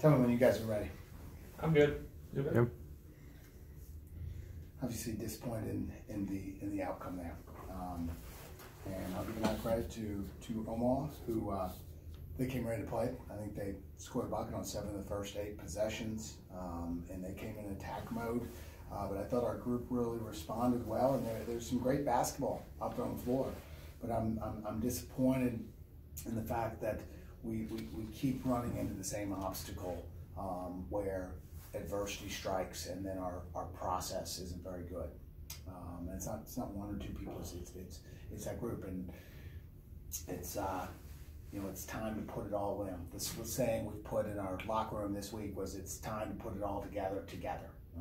Tell me when you guys are ready. I'm good. Yep. Obviously disappointed in the outcome there. And I'll give a lot of credit to Omaha, who they came ready to play. I think they scored a bucket on 7 of the first 8 possessions, and they came in attack mode. But I thought our group really responded well, and there's some great basketball out there on the floor. But I'm disappointed in the fact that we keep running into the same obstacle where adversity strikes, and then our process isn't very good. And it's not 1 or 2 people. It's that group, and it's it's time to put it all in. This was saying we put in our locker room this week was it's time to put it all together.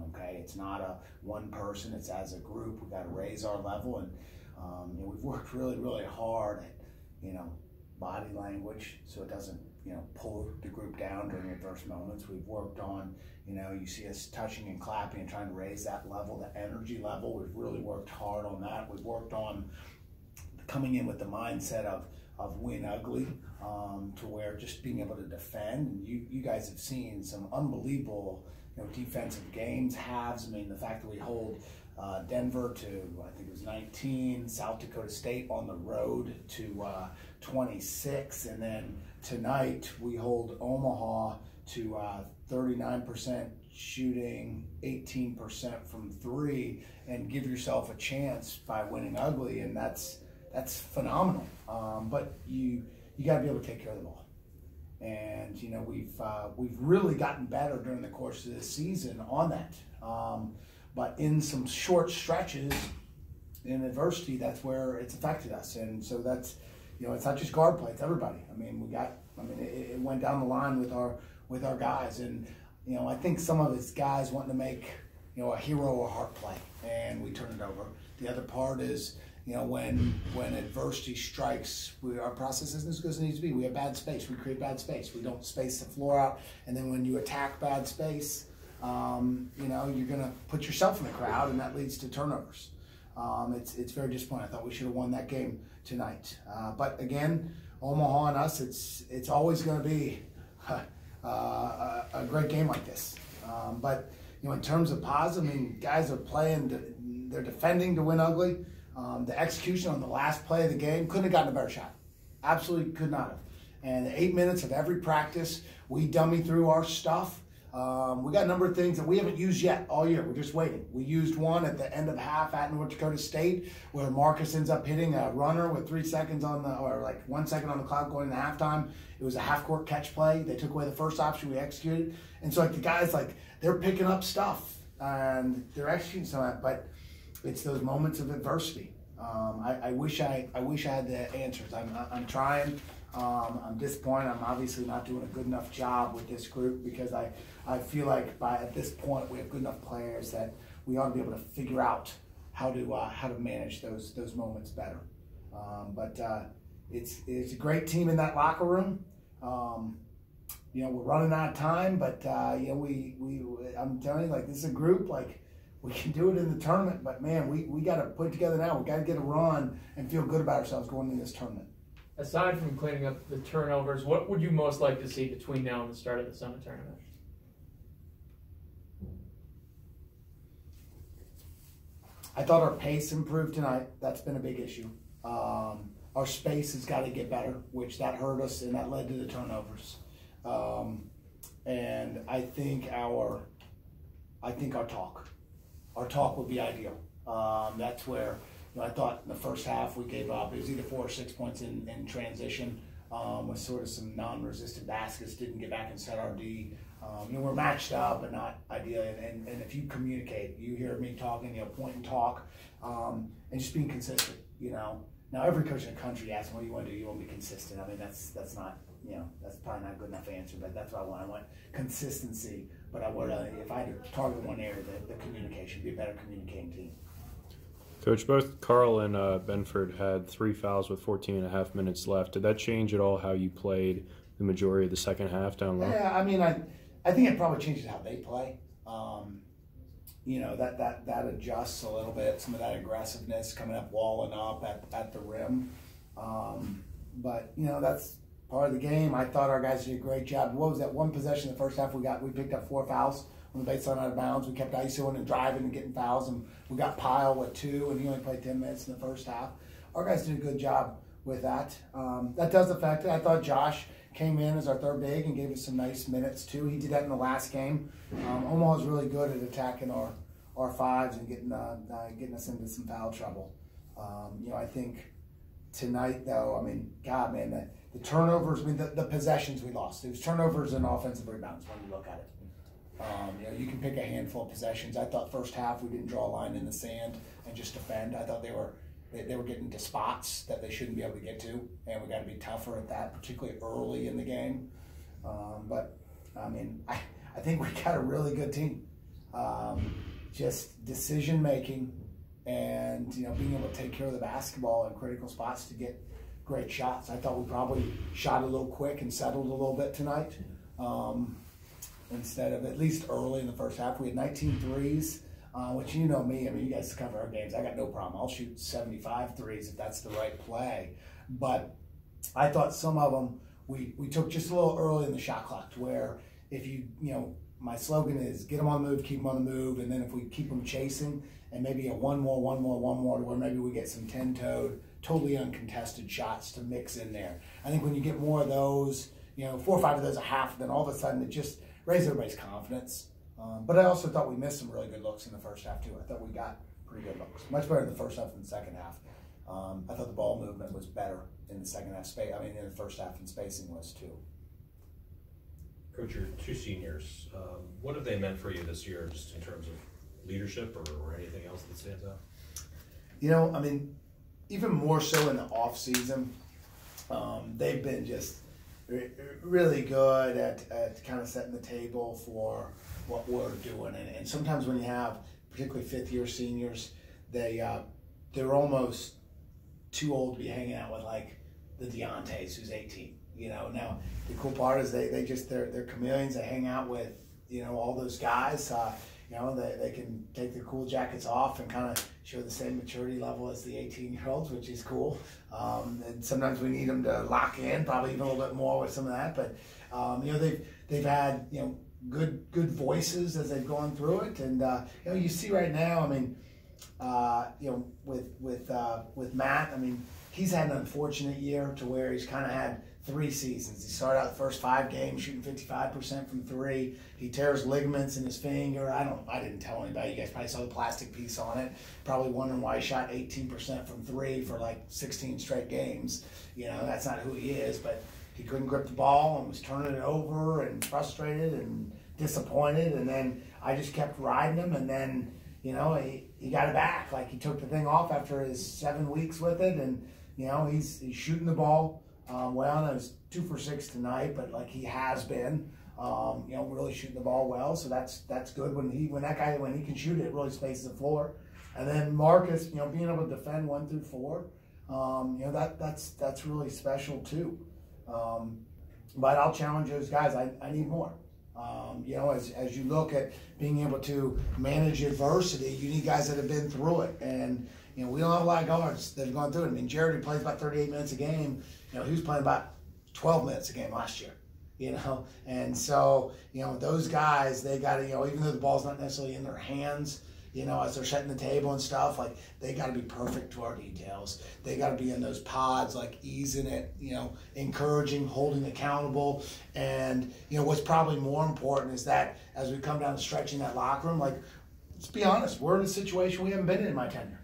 Okay, it's not a one person. It's as a group. We got to raise our level, and we've worked really hard at body language so it doesn't pull the group down during adverse moments. We've worked on you see us touching and clapping and trying to raise that level, the energy level. We've really worked hard on that. We've worked on coming in with the mindset of win ugly, to where just being able to defend. And you guys have seen some unbelievable defensive games, halves. I mean, the fact that we hold Denver to, I think it was 19, South Dakota State on the road to 26, and then tonight we hold Omaha to 39% shooting, 18% from 3, and give yourself a chance by winning ugly, and that's phenomenal. But you got to be able to take care of the ball. And we've really gotten better during the course of this season on that. But in some short stretches in adversity, that's where it's affected us. And so that's it's not just guard play; it's everybody. I mean, it went down the line with our guys, and I think some of it's guys wanting to make a hero or heart play, and we turn it over. The other part is when adversity strikes, our process isn't as good as it needs to be. We have bad space. We create bad space. We don't space the floor out. And then when you attack bad space, you're going to put yourself in the crowd, and that leads to turnovers. It's very disappointing. I thought we should have won that game tonight. But again, Omaha and us, it's always going to be a great game like this. But in terms of positive, I mean, guys are playing. They're defending to win ugly. The execution on the last play of the game couldn't have gotten a better shot. Absolutely could not have. And the 8 minutes of every practice, we dummy through our stuff. We got a number of things that we haven't used yet all year. We're just waiting. We used one at the end of half at North Dakota State where Marcus ends up hitting a runner with 3 seconds or like 1 second on the clock going into halftime. It was a half-court catch play. They took away the first option. We executed. And so the guys, they're picking up stuff and they're executing some of that. But it's those moments of adversity. I wish I had the answers. I'm trying. I'm disappointed. I'm obviously not doing a good enough job with this group because I feel like at this point we have good enough players that we ought to be able to figure out how to manage those moments better. But it's a great team in that locker room. We're running out of time, but I'm telling you, this is a group we can do it in the tournament, but man, we got to put it together now. We got to get a run and feel good about ourselves going into this tournament. Aside from cleaning up the turnovers, what would you most like to see between now and the start of the Summit Tournament? I thought our pace improved tonight. That's been a big issue. Our space has got to get better, which that hurt us, and that led to the turnovers. And I think our talk would be ideal. That's where I thought in the first half we gave up. It was either 4 or 6 points in transition with sort of some non-resistant baskets. Didn't get back and set our D. We're matched up, but not ideal. And if you communicate, you hear me talking, point and talk, and just being consistent. Now every coach in the country asks, "What do you want to do? You want to be consistent?" I mean, that's not that's probably not a good enough answer, but that's what I want. I want consistency. But I would, if I had to target one area, the communication, be a better communicating team. Coach, both Carl and Benford had 3 fouls with 14.5 minutes left. Did that change at all how you played the majority of the second half down low? Yeah, I mean, I think it probably changes how they play. That adjusts a little bit, some of that aggressiveness coming up, walling up at the rim. But that's part of the game. I thought our guys did a great job. What was that one possession in the first half? We picked up 4 fouls on the baseline out of bounds. We kept ISOing and driving and getting fouls, and we got Pyle with 2, and he only played 10 minutes in the first half. Our guys did a good job with that. That does affect it. I thought Josh came in as our third big and gave us some nice minutes too. He did that in the last game. Omaha is really good at attacking our fives and getting us into some foul trouble. I think tonight though, I mean, God, man, the turnovers, I mean, the possessions we lost. It was turnovers and offensive rebounds when you look at it. You can pick a handful of possessions. I thought first half we didn't draw a line in the sand and just defend. I thought they were getting to spots that they shouldn't be able to get to, and we got to be tougher at that, particularly early in the game. But I mean, I think we got a really good team. Just decision making, and being able to take care of the basketball in critical spots to get great shots. I thought we probably shot a little quick and settled a little bit tonight. Instead of, at least early in the first half, we had 19 threes. Which me, I mean, you guys cover our games. I got no problem. I'll shoot 75 threes if that's the right play. But I thought some of them we took just a little early in the shot clock, to where if my slogan is get them on the move, keep them on the move, and then if we keep them chasing and maybe one more, to where maybe we get some 10-toed, totally uncontested shots to mix in there. I think when you get more of those, 4 or 5 of those a half, then all of a sudden it just raises everybody's confidence. But I also thought we missed some really good looks in the first half too. I thought we got pretty good looks, much better in the first half than the second half. I thought the ball movement was better in the second half. In the first half, and spacing was too. Coach, your 2 seniors, what have they meant for you this year, just in terms of leadership or anything else that stands out? I mean, even more so in the off season, they've been just really good at kind of setting the table for what we're doing. And sometimes when you have particularly 5th-year seniors, they're almost too old to be hanging out with like the Deontay's who's 18. Now the cool part is they're chameleons. They hang out with all those guys. They can take their cool jackets off and kind of show the same maturity level as the 18-year-olds, which is cool. And sometimes we need them to lock in, probably even a little bit more with some of that. But they've had good voices as they've gone through it, and you see right now. I mean, with Matt, I mean, he's had an unfortunate year to where he's kind of had 3 seasons. He started out the first 5 games shooting 55% from 3. He tears ligaments in his finger. I didn't tell anybody. You guys probably saw the plastic piece on it. Probably wondering why he shot 18% from 3 for like 16 straight games. That's not who he is, but he couldn't grip the ball and was turning it over and frustrated and disappointed. And then I just kept riding him, and then he got it back. Like, he took the thing off after his 7 weeks with it, and he's shooting the ball. Well, I was 2 for 6 tonight, but like he has been, really shooting the ball well. So that's good when he can shoot it, really spaces the floor. And then Marcus, being able to defend 1 through 4, that's really special too. But I'll challenge those guys. I need more. As you look at being able to manage adversity, you need guys that have been through it. And we don't have a lot of guards that have gone through it. I mean, Jared, who plays about 38 minutes a game, he was playing about 12 minutes a game last year. And so those guys, they got to even though the ball's not necessarily in their hands, as they're setting the table and stuff, like, they got to be perfect to our details. They got to be in those pods, like easing it, encouraging, holding accountable. And, what's probably more important is that as we come down the stretch in that locker room, like, let's be honest, we're in a situation we haven't been in my tenure.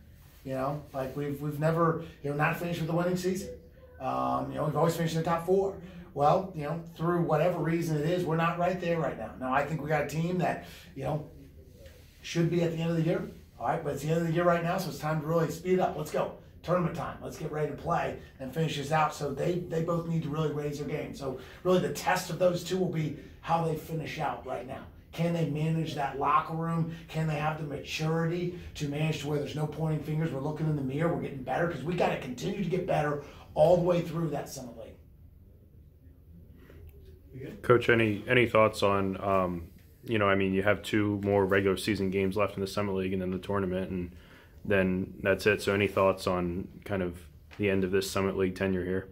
Like we've never, not finished with the winning season. We've always finished in the top 4. Well, through whatever reason it is, we're not right there right now. Now, I think we got a team that, should be at the end of the year. All right, but it's the end of the year right now, so it's time to really speed it up. Let's go. Tournament time. Let's get ready to play and finish this out. So they both need to really raise their game. So really the test of those two will be how they finish out right now. Can they manage that locker room? Can they have the maturity to manage to where there's no pointing fingers? We're looking in the mirror. We're getting better, because we got to continue to get better all the way through that Summit League. Coach, any thoughts on, you have 2 more regular season games left in the Summit League and then the tournament, and then that's it. So any thoughts on kind of the end of this Summit League tenure here?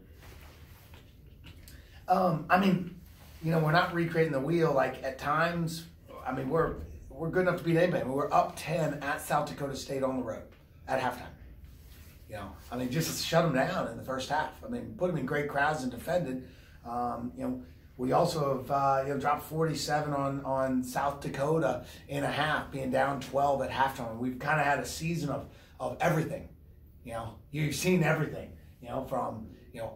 I mean, you know, we're not recreating the wheel. Like at times, I mean, we're good enough to beat anybody. I mean, we're up 10 at South Dakota State on the road at halftime. You know, I mean, just shut them down in the first half. I mean, put them in great crowds and defended. You know, we also have dropped 47 on South Dakota in a half, being down 12 at halftime. We've kind of had a season of everything. You know, you've seen everything. You know, from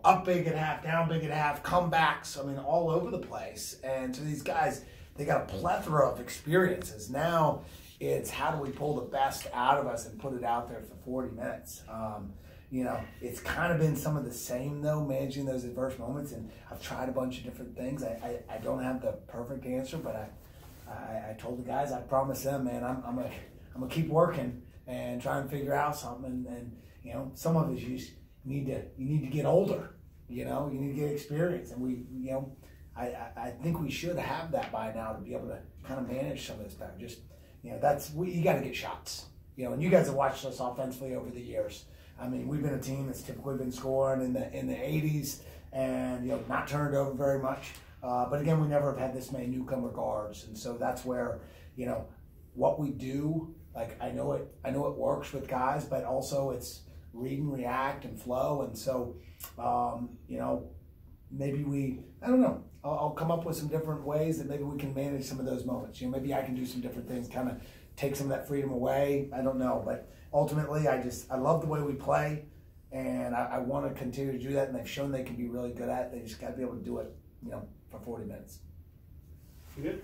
up big at half, down big at half, comebacks. I mean, all over the place. And so these guys, they got a plethora of experiences. Now it's how do we pull the best out of us and put it out there for 40 minutes. You know, it's kind of been some of the same, though, managing those adverse moments. And I've tried a bunch of different things. I don't have the perfect answer, but I told the guys, I promised them, man, I'm gonna keep working and try and figure out something. And you know, some of it you need to get older. You know, you need to get experience. And I think we should have that by now to be able to kind of manage some of this stuff. Just, you know, you got to get shots. You know, and you guys have watched us offensively over the years. I mean, we've been a team that's typically been scoring in the 80s and, you know, not turned over very much. But again, we never have had this many newcomer guards. And so that's where, you know, what we do, like I know it works with guys, but also it's read and react and flow. And so, you know, maybe I don't know, I'll come up with some different ways that maybe we can manage some of those moments. You know, maybe I can do some different things, kind of take some of that freedom away. I don't know, but ultimately, I love the way we play, and I want to continue to do that. And they've shown they can be really good at it. They just got to be able to do it, you know, for 40 minutes. You good?